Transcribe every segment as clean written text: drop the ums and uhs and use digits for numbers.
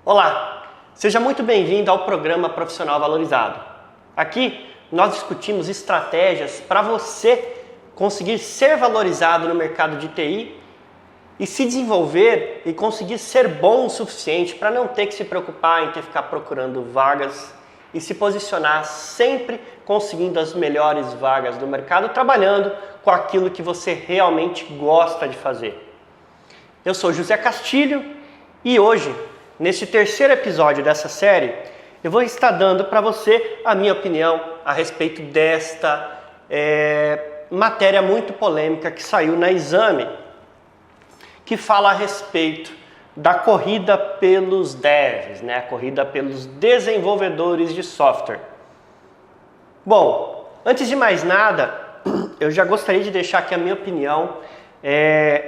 Olá, seja muito bem-vindo ao programa Profissional Valorizado. Aqui nós discutimos estratégias para você conseguir ser valorizado no mercado de TI e se desenvolver e conseguir ser bom o suficiente para não ter que se preocupar em ter que ficar procurando vagas e se posicionar sempre conseguindo as melhores vagas do mercado, trabalhando com aquilo que você realmente gosta de fazer. Eu sou José Castilho e hoje, neste terceiro episódio dessa série, eu vou estar dando para você a minha opinião a respeito desta matéria muito polêmica que saiu na Exame, que fala a respeito da corrida pelos devs, a corrida pelos desenvolvedores de software. Bom, antes de mais nada, eu já gostaria de deixar aqui a minha opinião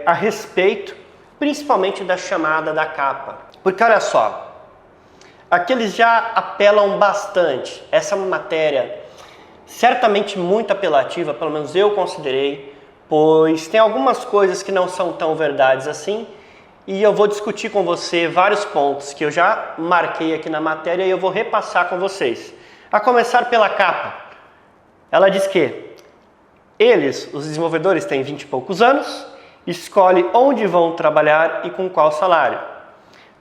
a respeito, principalmente da chamada da capa. Porque olha só, aqui eles já apelam bastante. Essa matéria, certamente muito apelativa, pelo menos eu considerei, pois tem algumas coisas que não são tão verdades assim, e eu vou discutir com você vários pontos que eu já marquei aqui na matéria e eu vou repassar com vocês. A começar pela capa. Ela diz que eles, os desenvolvedores, têm 20 e poucos anos, escolhe onde vão trabalhar e com qual salário.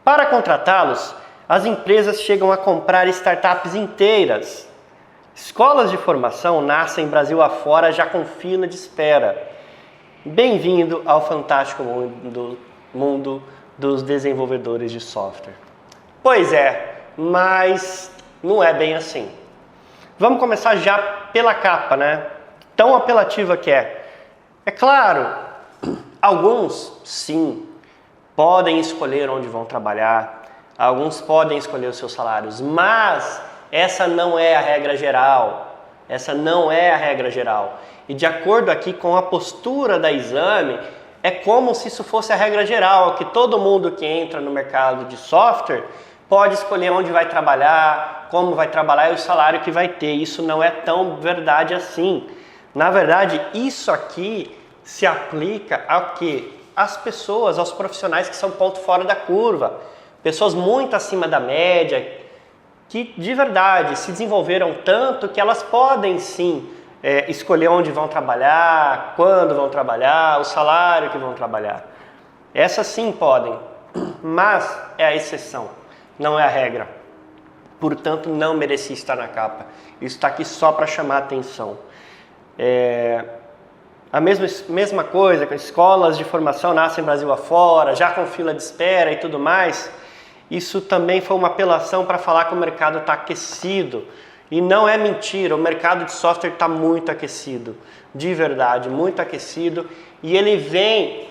Para contratá-los, as empresas chegam a comprar startups inteiras. Escolas de formação nascem Brasil afora já com fila de espera. Bem-vindo ao fantástico mundo dos desenvolvedores de software. Pois é, mas não é bem assim. Vamos começar já pela capa, Tão apelativa que é. É claro, alguns, sim, podem escolher onde vão trabalhar, alguns podem escolher os seus salários, mas essa não é a regra geral. Essa não é a regra geral. E de acordo aqui com a postura da Exame, é como se isso fosse a regra geral, que todo mundo que entra no mercado de software pode escolher onde vai trabalhar, como vai trabalhar e o salário que vai ter. Isso não é tão verdade assim. Na verdade, isso aqui se aplica ao quê? Às pessoas, aos profissionais que são ponto fora da curva. Pessoas muito acima da média, que de verdade se desenvolveram tanto que elas podem sim escolher onde vão trabalhar, quando vão trabalhar, o salário que vão trabalhar. Essas sim podem, mas é a exceção, não é a regra. Portanto, não merecia estar na capa. Isso está aqui só para chamar a atenção. A mesma coisa, que escolas de formação nascem Brasil afora, já com fila de espera e tudo mais. Isso também foi uma apelação para falar que o mercado está aquecido. E não é mentira, o mercado de software está muito aquecido. De verdade, muito aquecido. E ele vem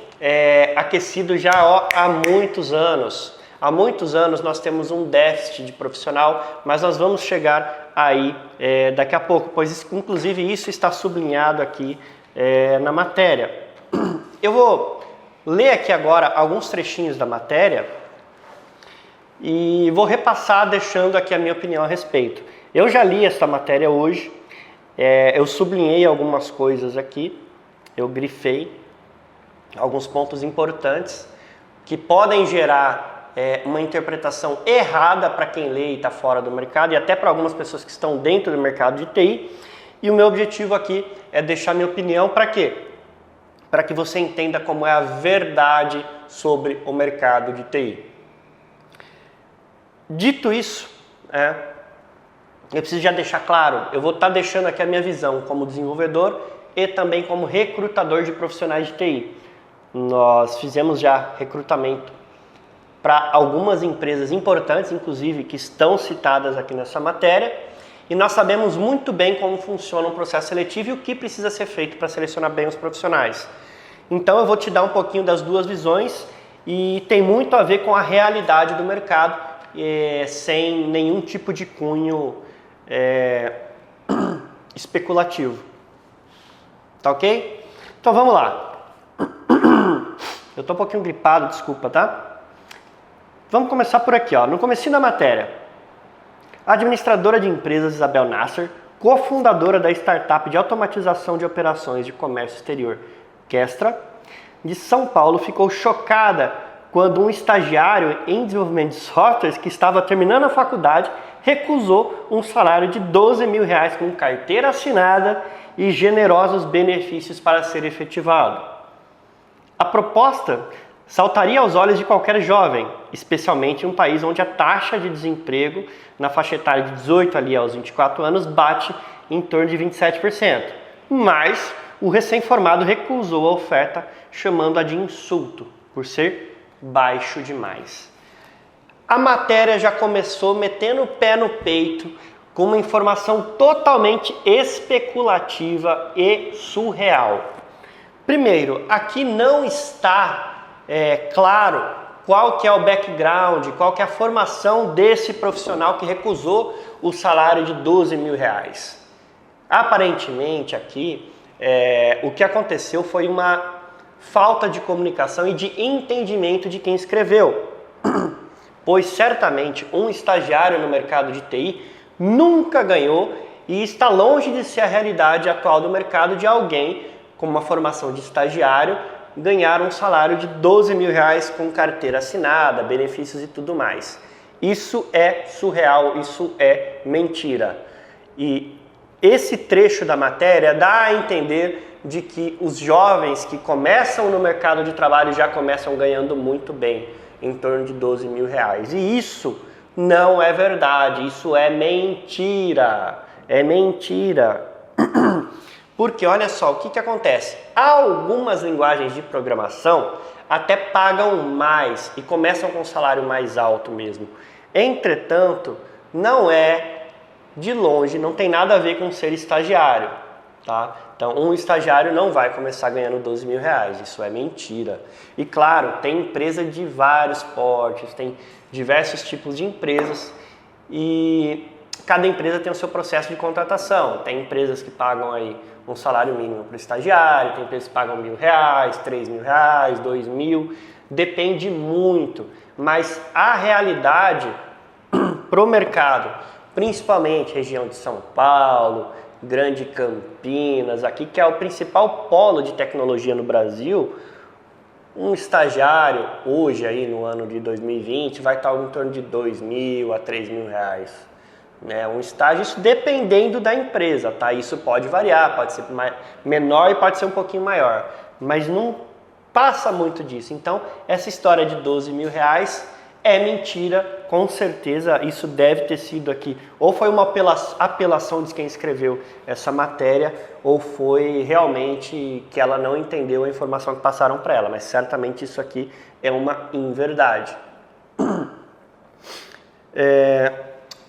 aquecido já há muitos anos. Há muitos anos nós temos um déficit de profissional, mas nós vamos chegar aí daqui a pouco, pois inclusive isso está sublinhado aqui na matéria. Eu vou ler aqui agora alguns trechinhos da matéria e vou repassar deixando aqui a minha opinião a respeito. Eu já li essa matéria hoje, eu sublinhei algumas coisas aqui, eu grifei alguns pontos importantes que podem gerar uma interpretação errada para quem lê e está fora do mercado e até para algumas pessoas que estão dentro do mercado de TI. E o meu objetivo aqui é deixar minha opinião para quê? Para que você entenda como é a verdade sobre o mercado de TI. Dito isso, eu preciso já deixar claro, eu vou estar deixando aqui a minha visão como desenvolvedor e também como recrutador de profissionais de TI. Nós fizemos já recrutamento para algumas empresas importantes, inclusive, que estão citadas aqui nessa matéria, e nós sabemos muito bem como funciona um processo seletivo e o que precisa ser feito para selecionar bem os profissionais. Então eu vou te dar um pouquinho das duas visões e tem muito a ver com a realidade do mercado, sem nenhum tipo de cunho especulativo. Tá ok? Então vamos lá. Eu tô um pouquinho gripado, desculpa, tá? Vamos começar por aqui, no comecinho da matéria. A administradora de empresas Isabel Nasser, cofundadora da startup de automatização de operações de comércio exterior Kestra, de São Paulo, ficou chocada quando um estagiário em desenvolvimento de softwares que estava terminando a faculdade recusou um salário de R$12 mil com carteira assinada e generosos benefícios para ser efetivado. A proposta saltaria aos olhos de qualquer jovem, especialmente em um país onde a taxa de desemprego na faixa etária de 18 ali aos 24 anos bate em torno de 27%. Mas o recém-formado recusou a oferta, chamando-a de insulto, por ser baixo demais. A matéria já começou metendo o pé no peito com uma informação totalmente especulativa e surreal. Primeiro, aqui não está claro qual que é o background, qual que é a formação desse profissional que recusou o salário de R$12 mil. Aparentemente aqui, o que aconteceu foi uma falta de comunicação e de entendimento de quem escreveu, pois certamente um estagiário no mercado de TI nunca ganhou e está longe de ser a realidade atual do mercado de alguém com uma formação de estagiário ganhar um salário de R$12 mil com carteira assinada, benefícios e tudo mais. Isso é surreal, isso é mentira. E esse trecho da matéria dá a entender de que os jovens que começam no mercado de trabalho já começam ganhando muito bem, em torno de R$12 mil. E isso não é verdade, isso é mentira. É mentira. Porque olha só, o que acontece? Algumas linguagens de programação até pagam mais e começam com um salário mais alto mesmo. Entretanto, não é de longe, não tem nada a ver com ser estagiário, tá? Então, um estagiário não vai começar ganhando R$12 mil, isso é mentira. E claro, tem empresa de vários portes, tem diversos tipos de empresas e cada empresa tem o seu processo de contratação. Tem empresas que pagam aí um salário mínimo para o estagiário, tem empresas que pagam R$1.000, R$3 mil, R$2 mil, depende muito. Mas a realidade para o mercado, principalmente região de São Paulo, Grande Campinas, aqui que é o principal polo de tecnologia no Brasil, um estagiário hoje aí no ano de 2020 vai estar em torno de R$2 mil a R$3 mil. Um estágio, isso dependendo da empresa, tá? Isso pode variar, pode ser menor e pode ser um pouquinho maior, mas não passa muito disso. Então, essa história de R$12 mil é mentira, com certeza isso deve ter sido aqui, ou foi uma apelação de quem escreveu essa matéria, ou foi realmente que ela não entendeu a informação que passaram para ela, mas certamente isso aqui é uma inverdade.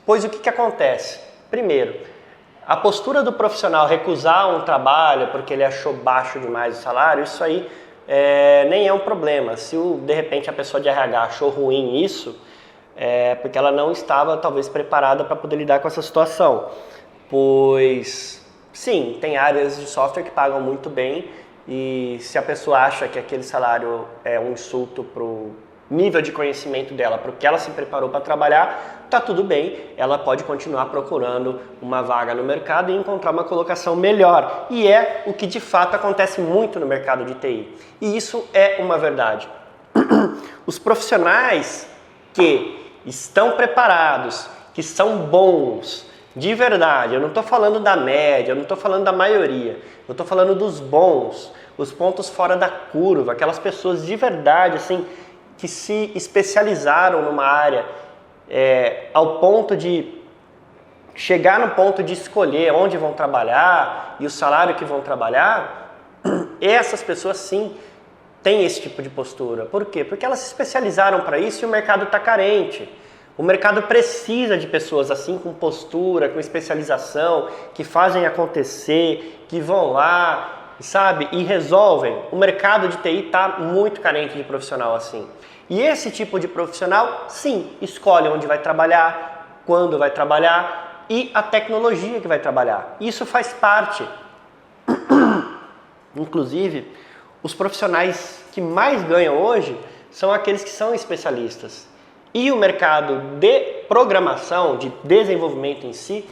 Pois o que acontece? Primeiro, a postura do profissional recusar um trabalho porque ele achou baixo demais o salário, isso aí nem é um problema. Se de repente a pessoa de RH achou ruim isso, porque ela não estava talvez preparada para poder lidar com essa situação. Pois sim, tem áreas de software que pagam muito bem e se a pessoa acha que aquele salário é um insulto para o nível de conhecimento dela, para o que ela se preparou para trabalhar, tá tudo bem, ela pode continuar procurando uma vaga no mercado e encontrar uma colocação melhor. E é o que de fato acontece muito no mercado de TI. E isso é uma verdade. Os profissionais que estão preparados, que são bons, de verdade, eu não estou falando da média, eu não estou falando da maioria, eu estou falando dos bons, os pontos fora da curva, aquelas pessoas de verdade, assim, que se especializaram numa área ao ponto de chegar no ponto de escolher onde vão trabalhar e o salário que vão trabalhar, essas pessoas sim têm esse tipo de postura. Por quê? Porque elas se especializaram para isso e o mercado está carente. O mercado precisa de pessoas assim, com postura, com especialização, que fazem acontecer, que vão lá, sabe, e resolvem. O mercado de TI está muito carente de profissional assim. E esse tipo de profissional, sim, escolhe onde vai trabalhar, quando vai trabalhar e a tecnologia que vai trabalhar. Isso faz parte. Inclusive, os profissionais que mais ganham hoje são aqueles que são especialistas. E o mercado de programação, de desenvolvimento em si,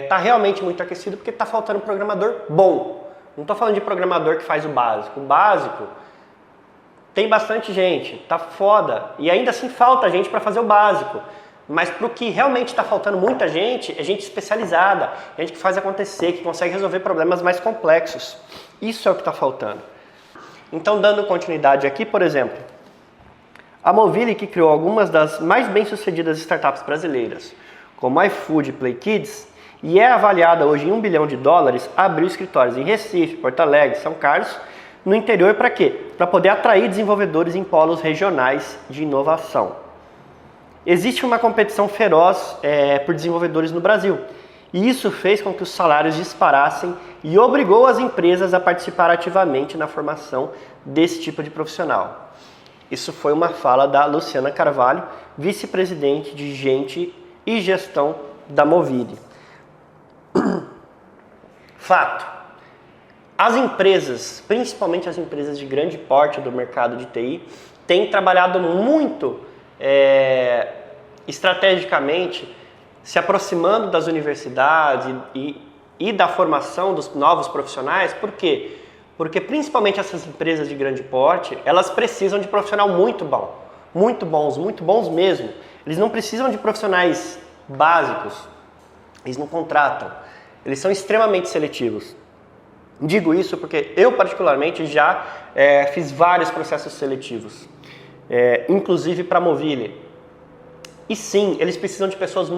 está realmente muito aquecido porque está faltando programador bom. Não estou falando de programador que faz o básico. O básico tem bastante gente, tá foda, e ainda assim falta gente para fazer o básico. Mas para o que realmente está faltando muita gente, é gente especializada, gente que faz acontecer, que consegue resolver problemas mais complexos. Isso é o que está faltando. Então, dando continuidade aqui, por exemplo, a Movile, que criou algumas das mais bem-sucedidas startups brasileiras, como iFood e Play Kids, e é avaliada hoje em US$ 1 bilhão, abriu escritórios em Recife, Porto Alegre, São Carlos, no interior para quê? Para poder atrair desenvolvedores em polos regionais de inovação. Existe uma competição feroz por desenvolvedores no Brasil, e isso fez com que os salários disparassem e obrigou as empresas a participar ativamente na formação desse tipo de profissional. Isso foi uma fala da Luciana Carvalho, vice-presidente de Gente e Gestão da Movile. Fato. As empresas, principalmente as empresas de grande porte do mercado de TI, têm trabalhado muito estrategicamente, se aproximando das universidades e da formação dos novos profissionais. Por quê? Porque principalmente essas empresas de grande porte, elas precisam de profissional muito bom, muito bons mesmo. Eles não precisam de profissionais básicos, eles não contratam, eles são extremamente seletivos. Digo isso porque eu particularmente já fiz vários processos seletivos, inclusive para a Movile. E sim, eles precisam de pessoas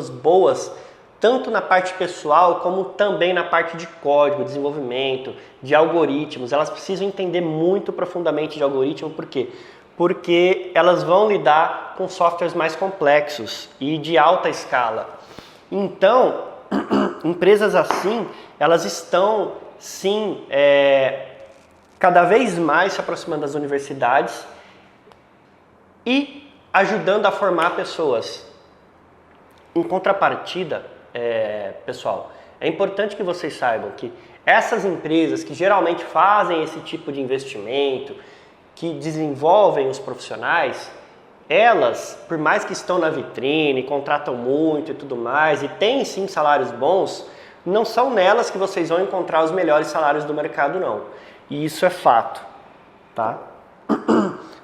boas, tanto na parte pessoal como também na parte de código, desenvolvimento, de algoritmos. Elas precisam entender muito profundamente de algoritmo, por quê? Porque elas vão lidar com softwares mais complexos e de alta escala. Então, empresas assim, elas estão sim cada vez mais se aproximando das universidades e ajudando a formar pessoas. Em contrapartida, pessoal, é importante que vocês saibam que essas empresas que geralmente fazem esse tipo de investimento, que desenvolvem os profissionais, elas, por mais que estão na vitrine, contratam muito e tudo mais, e têm sim salários bons, não são nelas que vocês vão encontrar os melhores salários do mercado, não. E isso é fato, tá?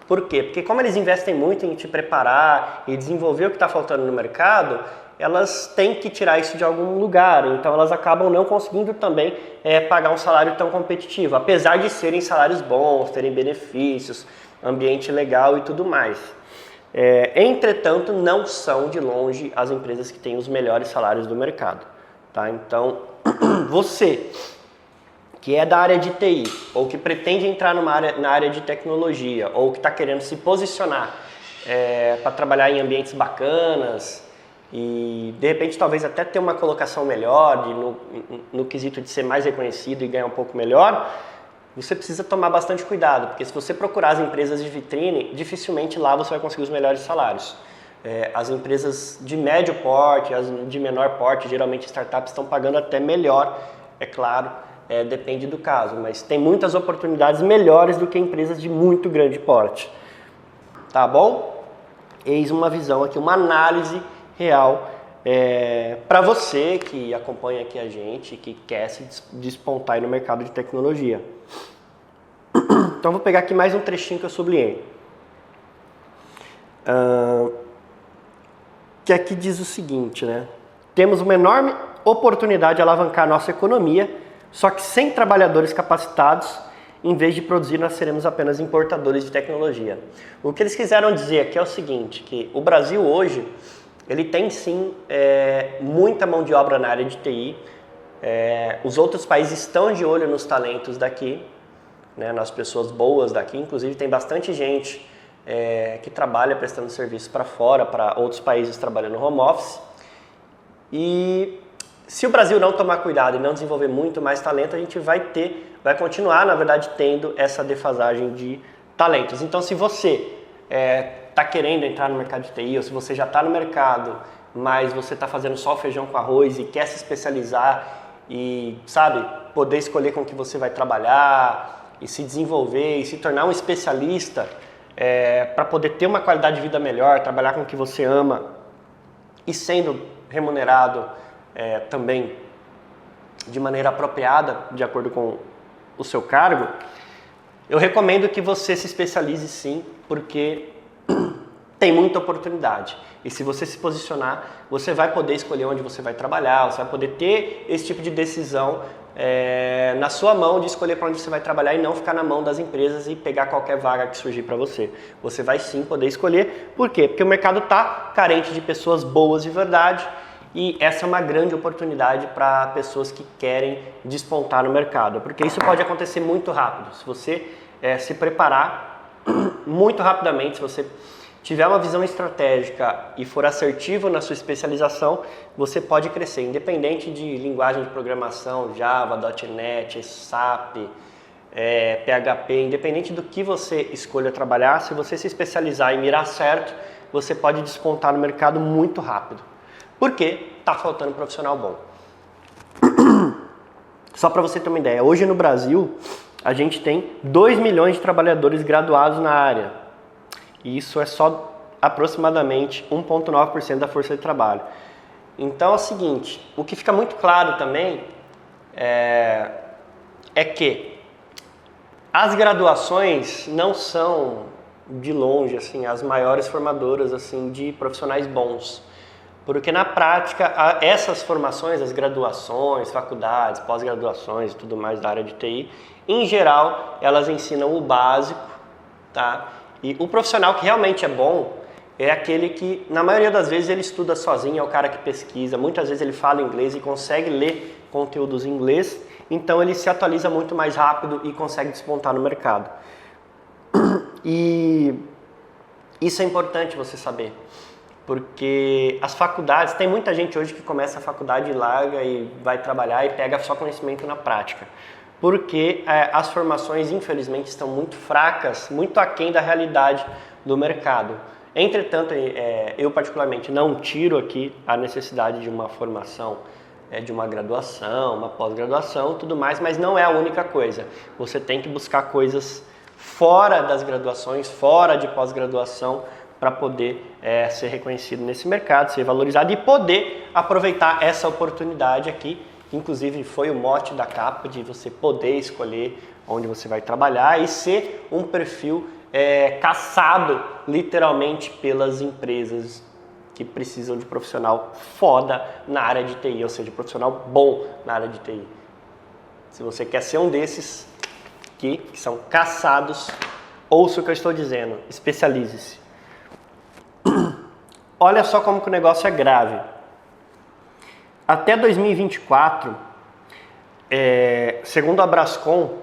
Por quê? Porque como eles investem muito em te preparar e desenvolver o que está faltando no mercado, elas têm que tirar isso de algum lugar, então elas acabam não conseguindo também pagar um salário tão competitivo, apesar de serem salários bons, terem benefícios, ambiente legal e tudo mais. Entretanto, não são de longe as empresas que têm os melhores salários do mercado, tá? Então, você que é da área de TI, ou que pretende entrar na área de tecnologia, ou que está querendo se posicionar para trabalhar em ambientes bacanas e de repente talvez até ter uma colocação melhor no quesito de ser mais reconhecido e ganhar um pouco melhor, você precisa tomar bastante cuidado, porque se você procurar as empresas de vitrine, dificilmente lá você vai conseguir os melhores salários. As empresas de médio porte, as de menor porte, geralmente startups, estão pagando até melhor, é claro, depende do caso, mas tem muitas oportunidades melhores do que empresas de muito grande porte. Tá bom? Eis uma visão aqui, uma análise real para você que acompanha aqui a gente, que quer se despontar aí no mercado de tecnologia. Então vou pegar aqui mais um trechinho que eu sublinhei. Que aqui diz o seguinte, né? Temos uma enorme oportunidade de alavancar nossa economia, só que sem trabalhadores capacitados, em vez de produzir, nós seremos apenas importadores de tecnologia. O que eles quiseram dizer aqui é o seguinte, que o Brasil hoje, ele tem sim muita mão de obra na área de TI. Os outros países estão de olho nos talentos daqui, né, nas pessoas boas daqui. Inclusive tem bastante gente que trabalha prestando serviço para fora, para outros países trabalhando no home office. E se o Brasil não tomar cuidado e não desenvolver muito mais talento, a gente vai continuar, na verdade, tendo essa defasagem de talentos. Então, se você está querendo entrar no mercado de TI, ou se você já está no mercado, mas você está fazendo só feijão com arroz e quer se especializar e, sabe, poder escolher com que você vai trabalhar e se desenvolver e se tornar um especialista para poder ter uma qualidade de vida melhor, trabalhar com o que você ama e sendo remunerado também de maneira apropriada, de acordo com o seu cargo, Eu recomendo que você se especialize sim, porque tem muita oportunidade. E se você se posicionar, você vai poder escolher onde você vai trabalhar, você vai poder ter esse tipo de decisão na sua mão de escolher para onde você vai trabalhar e não ficar na mão das empresas e pegar qualquer vaga que surgir para você. Você vai sim poder escolher. Por quê? Porque o mercado está carente de pessoas boas de verdade e essa é uma grande oportunidade para pessoas que querem despontar no mercado. Porque isso pode acontecer muito rápido. Se você se preparar muito rapidamente, se você tiver uma visão estratégica e for assertivo na sua especialização, você pode crescer, independente de linguagem de programação, Java, .NET, SAP, PHP, independente do que você escolha trabalhar, se você se especializar e mirar certo, você pode despontar no mercado muito rápido. Porque está faltando profissional bom. Só para você ter uma ideia, hoje no Brasil, a gente tem 2 milhões de trabalhadores graduados na área. E isso é só aproximadamente 1,9% da força de trabalho. Então é o seguinte, o que fica muito claro também é que as graduações não são de longe assim as maiores formadoras assim de profissionais bons. Porque na prática essas formações, as graduações, faculdades, pós-graduações e tudo mais da área de TI, em geral, elas ensinam o básico, tá? E o profissional que realmente é bom é aquele que, na maioria das vezes, ele estuda sozinho, é o cara que pesquisa. Muitas vezes ele fala inglês e consegue ler conteúdos em inglês, então ele se atualiza muito mais rápido e consegue despontar no mercado. E isso é importante você saber, porque as faculdades, tem muita gente hoje que começa a faculdade e larga e vai trabalhar e pega só conhecimento na prática. Porque as formações, infelizmente, estão muito fracas, muito aquém da realidade do mercado. Entretanto, eu particularmente não tiro aqui a necessidade de uma formação, de uma graduação, uma pós-graduação, tudo mais, mas não é a única coisa. Você tem que buscar coisas fora das graduações, fora de pós-graduação, para poder ser reconhecido nesse mercado, ser valorizado e poder aproveitar essa oportunidade aqui. Inclusive foi o mote da capa de você poder escolher onde você vai trabalhar e ser um perfil caçado literalmente pelas empresas que precisam de profissional foda na área de TI, ou seja, profissional bom na área de TI. Se você quer ser um desses que são caçados, ouça o que eu estou dizendo, especialize-se. Olha só como que o negócio é grave. Até 2024, segundo a Brascom,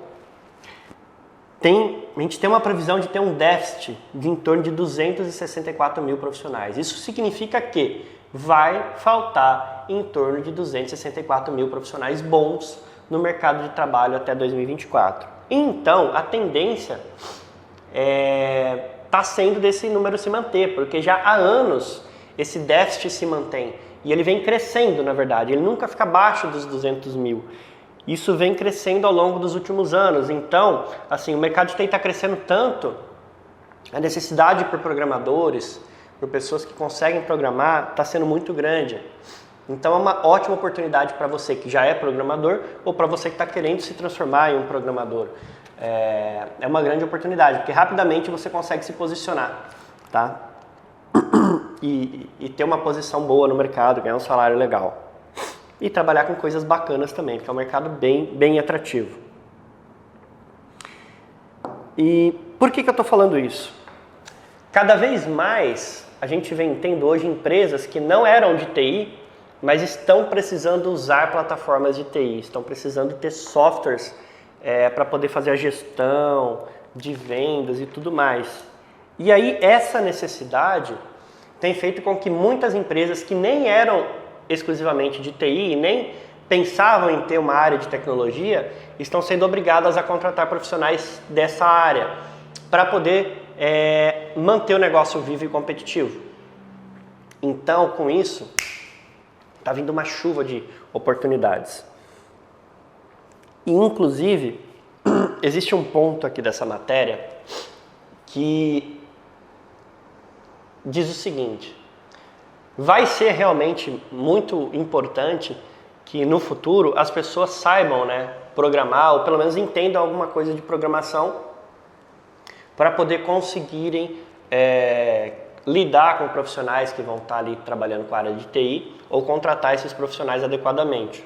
a gente tem uma previsão de ter um déficit de em torno de 264 mil profissionais. Isso significa que vai faltar em torno de 264 mil profissionais bons no mercado de trabalho até 2024. Então, a tendência está sendo desse número se manter, porque já há anos esse déficit se mantém. E ele vem crescendo, na verdade, ele nunca fica abaixo dos 200 mil. Isso vem crescendo ao longo dos últimos anos. Então, assim, o mercado de TI está crescendo tanto, a necessidade por programadores, por pessoas que conseguem programar, está sendo muito grande. Então, é uma ótima oportunidade para você que já é programador ou para você que está querendo se transformar em um programador. É uma grande oportunidade, porque rapidamente você consegue se posicionar, tá? E ter uma posição boa no mercado, ganhar um salário legal. E trabalhar com coisas bacanas também, porque é um mercado bem atrativo. E por que eu estou falando isso? Cada vez mais a gente vem tendo hoje empresas que não eram de TI, mas estão precisando usar plataformas de TI, estão precisando ter softwares para poder fazer a gestão de vendas e tudo mais. E aí essa necessidade tem feito com que muitas empresas que nem eram exclusivamente de TI e nem pensavam em ter uma área de tecnologia, estão sendo obrigadas a contratar profissionais dessa área para poder manter o negócio vivo e competitivo. Então, com isso, está vindo uma chuva de oportunidades. E, inclusive, existe um ponto aqui dessa matéria que diz o seguinte: vai ser realmente muito importante que no futuro as pessoas saibam, programar, ou pelo menos entendam alguma coisa de programação para poder conseguirem lidar com profissionais que vão estar ali trabalhando com a área de TI ou contratar esses profissionais adequadamente.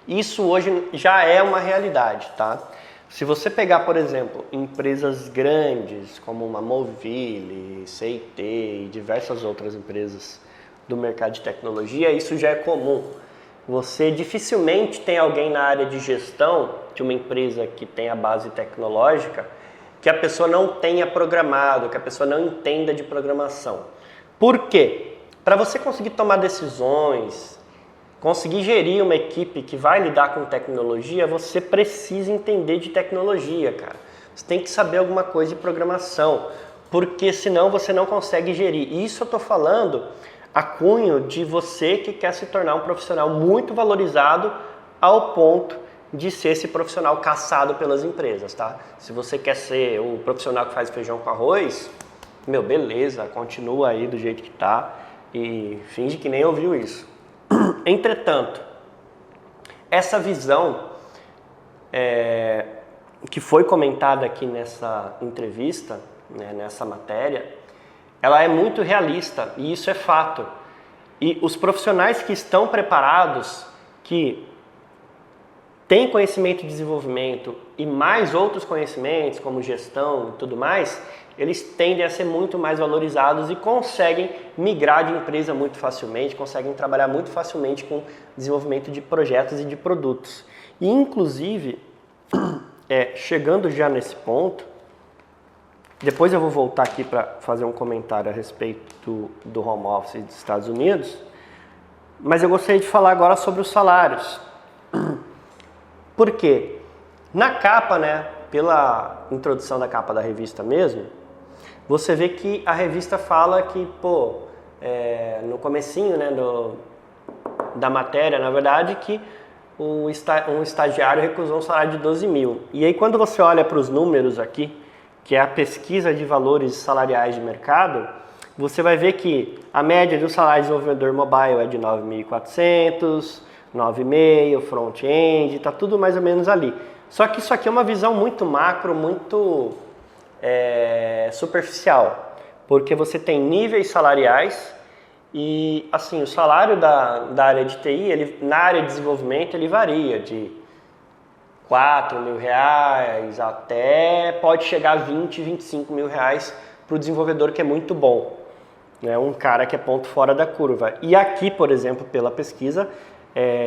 Isso hoje já é uma realidade, tá? Se você pegar, por exemplo, empresas grandes como uma Movile, CIT e diversas outras empresas do mercado de tecnologia, isso já é comum. Você dificilmente tem alguém na área de gestão de uma empresa que tem a base tecnológica que a pessoa não tenha programado, que a pessoa não entenda de programação. Por quê? Para você conseguir tomar decisões, conseguir gerir uma equipe que vai lidar com tecnologia, você precisa entender de tecnologia, cara. Você tem que saber alguma coisa de programação, porque senão você não consegue gerir. Isso eu estou falando a cunho de você que quer se tornar um profissional muito valorizado ao ponto de ser esse profissional caçado pelas empresas, tá? Se você quer ser o profissional que faz feijão com arroz, meu, beleza, continua aí do jeito que tá e finge que nem ouviu isso. Entretanto, essa visão que foi comentada aqui nessa entrevista, né, nessa matéria, ela é muito realista e isso é fato. E os profissionais que estão preparados, que têm conhecimento de desenvolvimento e mais outros conhecimentos, como gestão e tudo mais, eles tendem a ser muito mais valorizados e conseguem migrar de empresa muito facilmente, conseguem trabalhar muito facilmente com desenvolvimento de projetos e de produtos. E, inclusive, chegando já nesse ponto, depois eu vou voltar aqui para fazer um comentário a respeito do home office dos Estados Unidos, mas eu gostaria de falar agora sobre os salários. Por quê? Na capa, né, pela introdução da capa da revista mesmo, você vê que a revista fala que, no comecinho, né, da matéria, na verdade, que um estagiário recusou um salário de 12 mil. E aí quando você olha para os números aqui, que é a pesquisa de valores salariais de mercado, você vai ver que a média do salário de desenvolvedor mobile é de 9.400, 9,5, front-end, está tudo mais ou menos ali. Só que isso aqui é uma visão muito macro, muito superficial, porque você tem níveis salariais e, assim, o salário da área de TI, na área de desenvolvimento, ele varia de 4 mil reais até pode chegar a 20, 25 mil reais para o desenvolvedor que é muito bom, né? Um cara que é ponto fora da curva. E aqui, por exemplo, pela pesquisa,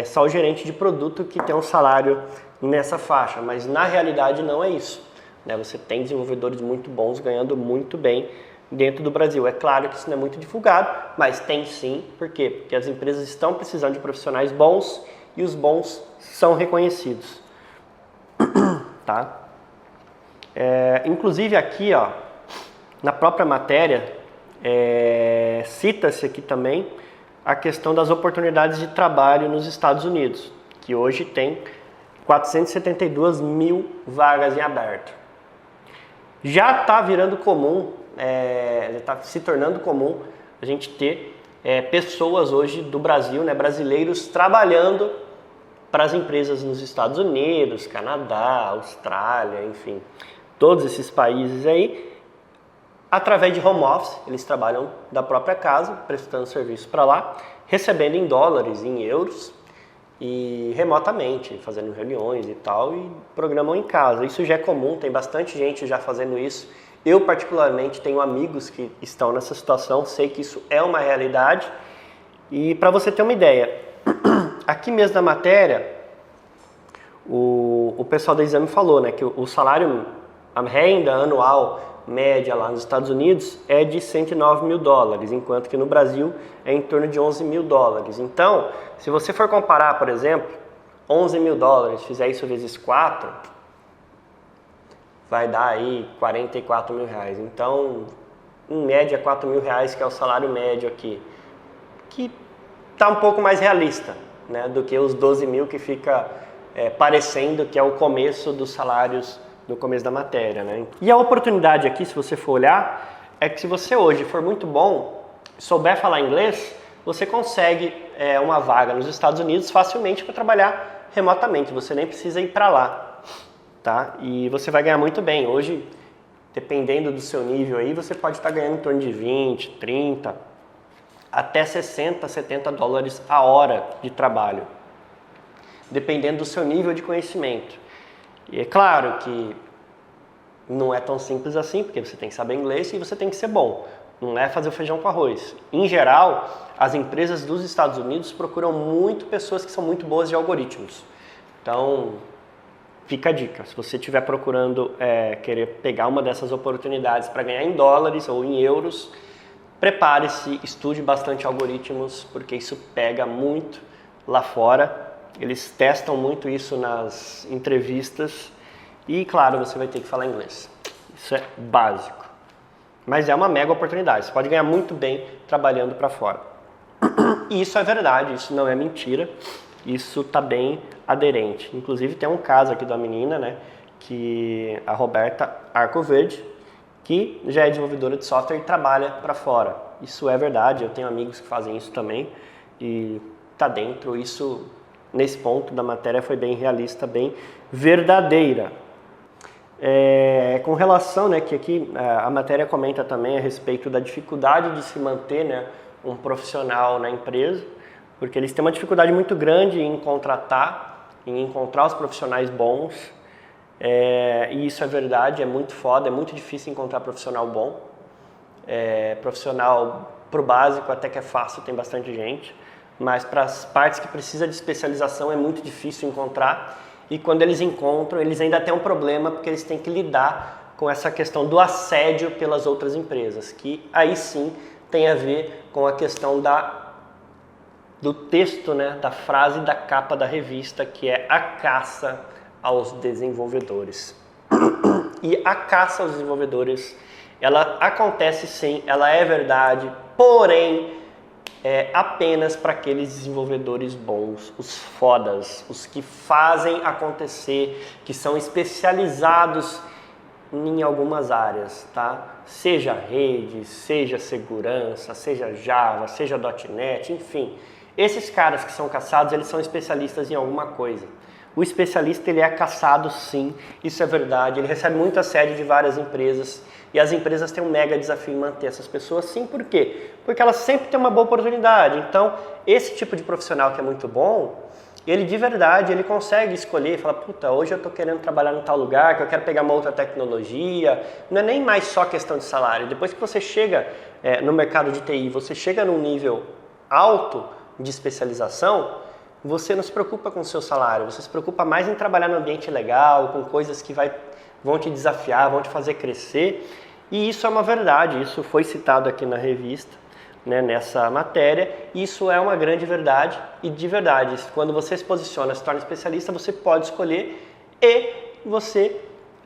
só o gerente de produto que tem um salário nessa faixa, mas na realidade não é isso, né? Você tem desenvolvedores muito bons ganhando muito bem dentro do Brasil. É claro que isso não é muito divulgado, mas tem sim. Por quê? Porque as empresas estão precisando de profissionais bons e os bons são reconhecidos. Tá? Inclusive aqui, ó, na própria matéria, cita-se aqui também a questão das oportunidades de trabalho nos Estados Unidos, que hoje tem 472 mil vagas em aberto. Já está virando comum, está se tornando comum a gente ter pessoas hoje do Brasil, né, brasileiros, trabalhando para as empresas nos Estados Unidos, Canadá, Austrália, enfim, todos esses países aí, através de home office. Eles trabalham da própria casa, prestando serviço para lá, recebendo em dólares, em euros e remotamente, fazendo reuniões e tal, e programam em casa. Isso já é comum, tem bastante gente já fazendo isso. Eu, particularmente, tenho amigos que estão nessa situação, sei que isso é uma realidade. E para você ter uma ideia, aqui mesmo na matéria, o pessoal da Exame falou, né, que o salário, a renda anual média lá nos Estados Unidos é de 109 mil dólares, enquanto que no Brasil é em torno de 11 mil dólares. Então, se você for comparar, por exemplo, 11 mil dólares, fizer isso vezes 4, vai dar aí 44 mil reais. Então, em média, 4 mil reais, que é o salário médio aqui, que está um pouco mais realista, né, do que os 12 mil que fica parecendo que é o começo dos salários no começo da matéria, né? E a oportunidade aqui, se você for olhar, é que se você hoje for muito bom, souber falar inglês, você consegue uma vaga nos Estados Unidos facilmente para trabalhar remotamente, você nem precisa ir para lá, tá? E você vai ganhar muito bem. Hoje, Dependendo do seu nível aí, você pode estar ganhando em torno de 20, 30, até 60, 70 dólares a hora de trabalho. Dependendo do seu nível de conhecimento. E é claro que não é tão simples assim, porque você tem que saber inglês e você tem que ser bom. Não é fazer o feijão com arroz. Em geral, as empresas dos Estados Unidos procuram muito pessoas que são muito boas de algoritmos. Então, fica a dica. Se você estiver procurando querer pegar uma dessas oportunidades para ganhar em dólares ou em euros, prepare-se, estude bastante algoritmos, porque isso pega muito lá fora. Eles testam muito isso nas entrevistas e, claro, você vai ter que falar inglês. Isso é básico. Mas é uma mega oportunidade. Você pode ganhar muito bem trabalhando para fora. E isso é verdade, isso não é mentira. Isso está bem aderente. Inclusive tem um caso aqui da menina, né, que a Roberta Arcoverde, que já é desenvolvedora de software e trabalha para fora. Isso é verdade, eu tenho amigos que fazem isso também e está dentro. Isso, nesse ponto da matéria, foi bem realista, bem verdadeira. Com relação, né, que aqui a matéria comenta também a respeito da dificuldade de se manter, né, um profissional na empresa, porque eles têm uma dificuldade muito grande em contratar, em encontrar os profissionais bons, e isso é verdade, é muito foda, é muito difícil encontrar profissional bom. Profissional pro básico até que é fácil, tem bastante gente, mas para as partes que precisa de especialização é muito difícil encontrar. E quando eles encontram, eles ainda têm um problema, porque eles têm que lidar com essa questão do assédio pelas outras empresas, que aí sim tem a ver com a questão do texto, né, da frase da capa da revista, que é a caça aos desenvolvedores. E a caça aos desenvolvedores, ela acontece sim, ela é verdade, porém é apenas para aqueles desenvolvedores bons, os fodas, os que fazem acontecer, que são especializados em algumas áreas, tá? Seja rede, seja segurança, seja Java, seja .NET, enfim. Esses caras que são caçados, eles são especialistas em alguma coisa. O especialista, ele é caçado sim, isso é verdade, ele recebe muito assédio de várias empresas. E as empresas têm um mega desafio em manter essas pessoas, sim, por quê? Porque elas sempre têm uma boa oportunidade. Então, esse tipo de profissional que é muito bom, ele de verdade, ele consegue escolher e falar, puta, hoje eu estou querendo trabalhar em tal lugar, que eu quero pegar uma outra tecnologia. Não é nem mais só questão de salário. Depois que você chega no mercado de TI, você chega num nível alto de especialização, você não se preocupa com o seu salário, você se preocupa mais em trabalhar no ambiente legal, com coisas que vão te desafiar, vão te fazer crescer, e isso é uma verdade, isso foi citado aqui na revista, né, nessa matéria, isso é uma grande verdade, e de verdade, quando você se posiciona, se torna especialista, você pode escolher e você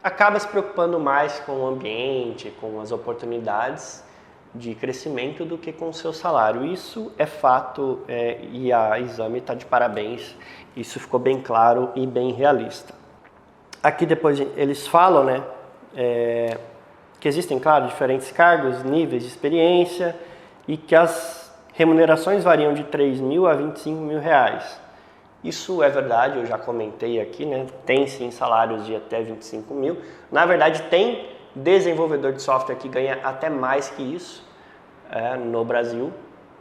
acaba se preocupando mais com o ambiente, com as oportunidades de crescimento do que com o seu salário. Isso é fato, e a Exame está de parabéns, isso ficou bem claro e bem realista. Aqui depois eles falam, né, que existem, claro, diferentes cargos, níveis de experiência e que as remunerações variam de 3 mil a 25 mil reais. Isso é verdade, eu já comentei aqui, né, tem sim salários de até 25 mil. Na verdade, tem desenvolvedor de software que ganha até mais que isso no Brasil,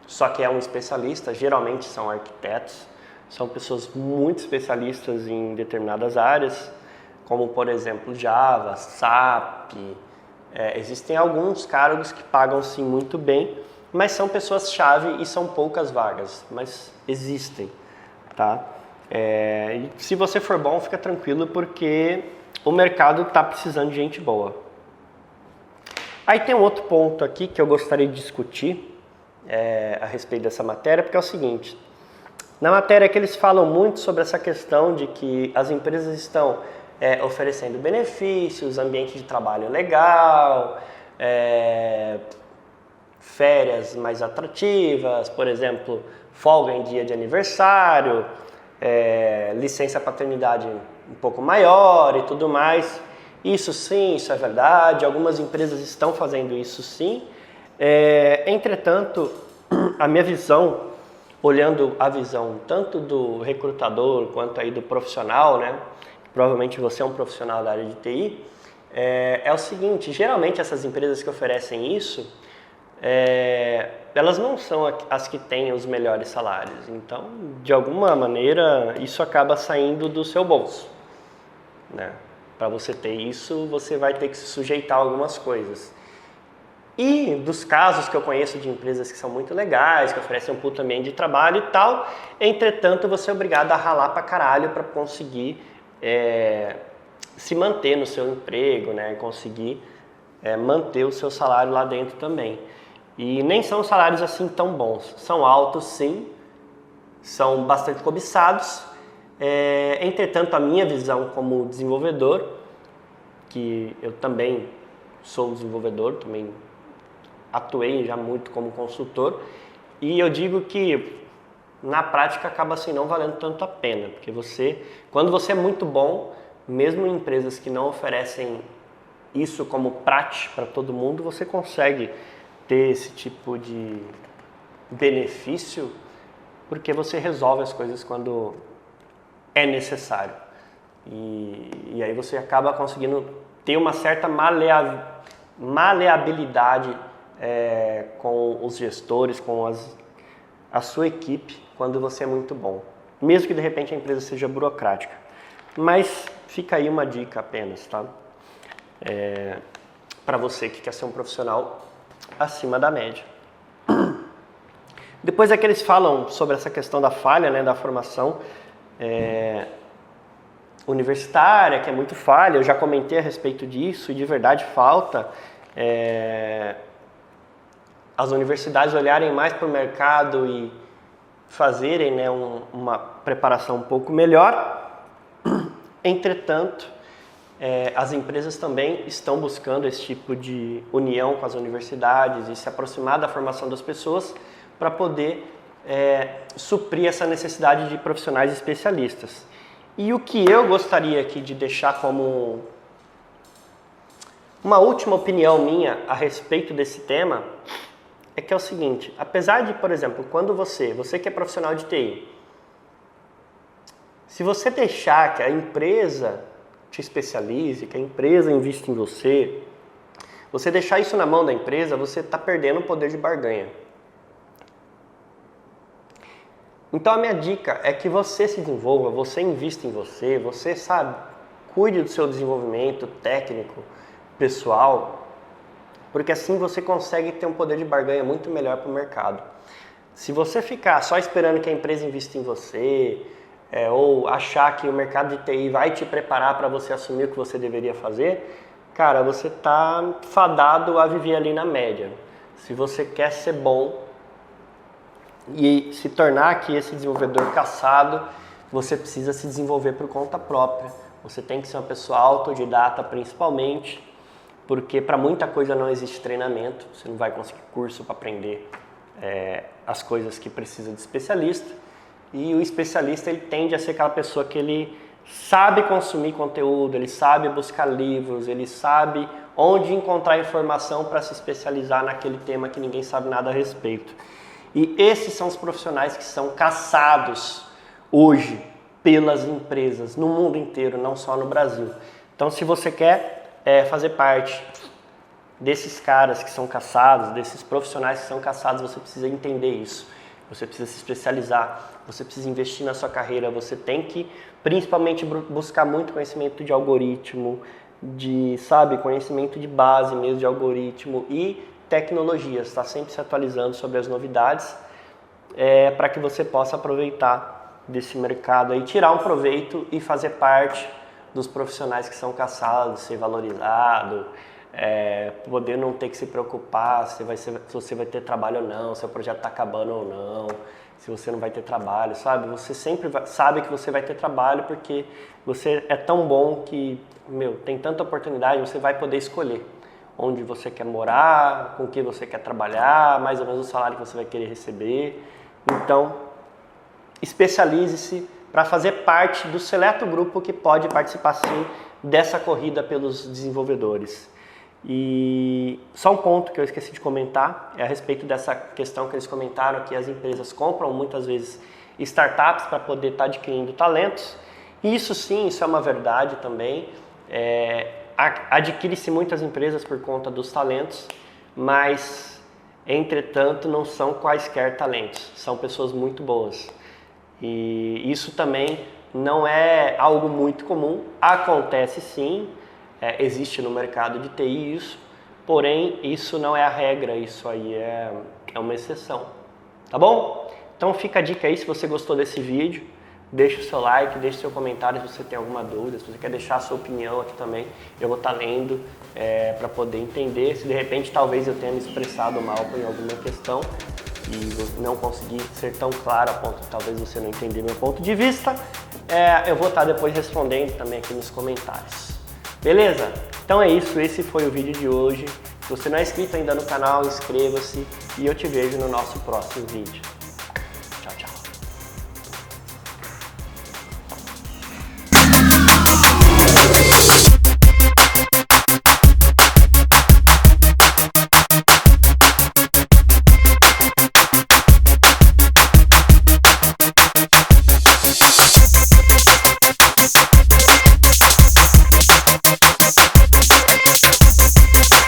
só que é um especialista, geralmente são arquitetos, são pessoas muito especialistas em determinadas áreas, como por exemplo Java, SAP, existem alguns cargos que pagam sim muito bem, mas são pessoas-chave e são poucas vagas, mas existem, tá? E se você for bom, fica tranquilo, porque o mercado está precisando de gente boa. Aí tem um outro ponto aqui que eu gostaria de discutir a respeito dessa matéria, porque é o seguinte, na matéria que eles falam muito sobre essa questão de que as empresas estão oferecendo benefícios, ambiente de trabalho legal, férias mais atrativas, por exemplo, folga em dia de aniversário, licença paternidade um pouco maior e tudo mais. Isso sim, isso é verdade, algumas empresas estão fazendo isso sim. Entretanto, a minha visão, olhando a visão tanto do recrutador quanto aí do profissional, né? Provavelmente você é um profissional da área de TI, é o seguinte, geralmente essas empresas que oferecem isso, elas não são as que têm os melhores salários. Então, de alguma maneira, isso acaba saindo do seu bolso, né? Para você ter isso, você vai ter que se sujeitar a algumas coisas. E dos casos que eu conheço de empresas que são muito legais, que oferecem um puta ambiente de trabalho e tal, entretanto, você é obrigado a ralar pra caralho para conseguir se manter no seu emprego, né? Conseguir manter o seu salário lá dentro também. E nem são salários assim tão bons. São altos, sim, são bastante cobiçados. Entretanto, a minha visão como desenvolvedor, que eu também sou desenvolvedor, também atuei já muito como consultor, e eu digo que na prática acaba assim não valendo tanto a pena, porque quando você é muito bom, mesmo em empresas que não oferecem isso como prática para todo mundo, você consegue ter esse tipo de benefício, porque você resolve as coisas quando é necessário. E aí você acaba conseguindo ter uma certa maleabilidade com os gestores, com a sua equipe, quando você é muito bom. Mesmo que de repente a empresa seja burocrática. Mas fica aí uma dica apenas, tá? Para você que quer ser um profissional acima da média. Depois é que eles falam sobre essa questão da falha, né, da formação universitária, que é muito falha. Eu já comentei a respeito disso e de verdade falta as universidades olharem mais para o mercado e fazerem, né, uma preparação um pouco melhor. Entretanto, as empresas também estão buscando esse tipo de união com as universidades e se aproximar da formação das pessoas para poder suprir essa necessidade de profissionais especialistas. E o que eu gostaria aqui de deixar como uma última opinião minha a respeito desse tema é que é o seguinte: apesar de, por exemplo, quando você que é profissional de TI, se você deixar que a empresa te especialize, que a empresa invista em você, você deixar isso na mão da empresa, você está perdendo o poder de barganha. Então a minha dica é que você se desenvolva, você invista em você, você cuide do seu desenvolvimento técnico, pessoal, porque assim você consegue ter um poder de barganha muito melhor para o mercado. Se você ficar só esperando que a empresa invista em você, ou achar que o mercado de TI vai te preparar para você assumir o que você deveria fazer, cara, você está fadado a viver ali na média. Se você quer ser bom e se tornar aqui esse desenvolvedor caçado, você precisa se desenvolver por conta própria. Você tem que ser uma pessoa autodidata principalmente, porque para muita coisa não existe treinamento, você não vai conseguir curso para aprender as coisas que precisa de especialista. E o especialista ele tende a ser aquela pessoa que ele sabe consumir conteúdo, ele sabe buscar livros, ele sabe onde encontrar informação para se especializar naquele tema que ninguém sabe nada a respeito. E esses são os profissionais que são caçados hoje pelas empresas no mundo inteiro, não só no Brasil. Então, se você quer fazer parte desses caras que são caçados, desses profissionais que são caçados, você precisa entender isso. Você precisa se especializar, você precisa investir na sua carreira, você tem que principalmente buscar muito conhecimento de algoritmo, conhecimento de base mesmo de algoritmo e tecnologias, está sempre se atualizando sobre as novidades para que você possa aproveitar desse mercado aí, tirar um proveito e fazer parte dos profissionais que são caçados, ser valorizado, poder não ter que se preocupar se você vai ter trabalho ou não, se o projeto está acabando ou não, se você não vai ter trabalho, sabe? Você sempre sabe que você vai ter trabalho porque você é tão bom que, tem tanta oportunidade, você vai poder escolher onde você quer morar, com que você quer trabalhar, mais ou menos o salário que você vai querer receber. Então, especialize-se para fazer parte do seleto grupo que pode participar sim dessa corrida pelos desenvolvedores. E só um ponto que eu esqueci de comentar é a respeito dessa questão que eles comentaram, que as empresas compram muitas vezes startups para poder estar adquirindo talentos. E isso sim, isso é uma verdade também. adquire-se muitas empresas por conta dos talentos, mas, entretanto, não são quaisquer talentos, são pessoas muito boas. E isso também não é algo muito comum, acontece sim, existe no mercado de TI isso, porém isso não é a regra, isso aí é uma exceção, tá bom? Então fica a dica aí, se você gostou desse vídeo, deixa o seu like, deixa o seu comentário se você tem alguma dúvida, se você quer deixar a sua opinião aqui também, eu vou estar lendo para poder entender, se de repente talvez eu tenha me expressado mal em alguma questão e não consegui ser tão claro a ponto de talvez você não entender meu ponto de vista, eu vou estar depois respondendo também aqui nos comentários. Beleza? Então é isso, esse foi o vídeo de hoje. Se você não é inscrito ainda no canal, inscreva-se e eu te vejo no nosso próximo vídeo.